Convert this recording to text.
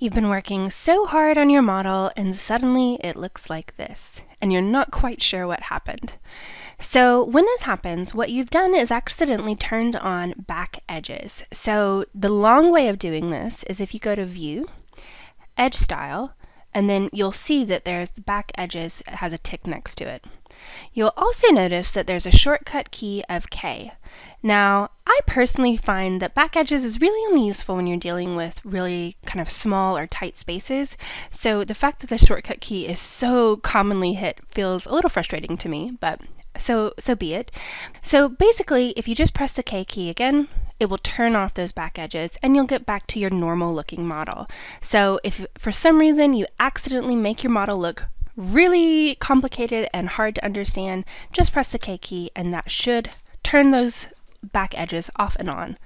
You've been working so hard on your model and suddenly it looks like this, and you're not quite sure what happened. So when this happens, what you've done is accidentally turned on back edges. So the long way of doing this is if you go to View, Edge Style, and then you'll see that there's the back edges, it has a tick next to it. You'll also notice that there's a shortcut key of K. Now, I personally find that back edges is really only useful when you're dealing with really kind of small or tight spaces, so the fact that the shortcut key is so commonly hit feels a little frustrating to me, but so be it. So basically, if you just press the K key again, it will turn off those back edges and you'll get back to your normal looking model. So if for some reason you accidentally make your model look really complicated and hard to understand, just press the K key and that should turn those back edges off and on.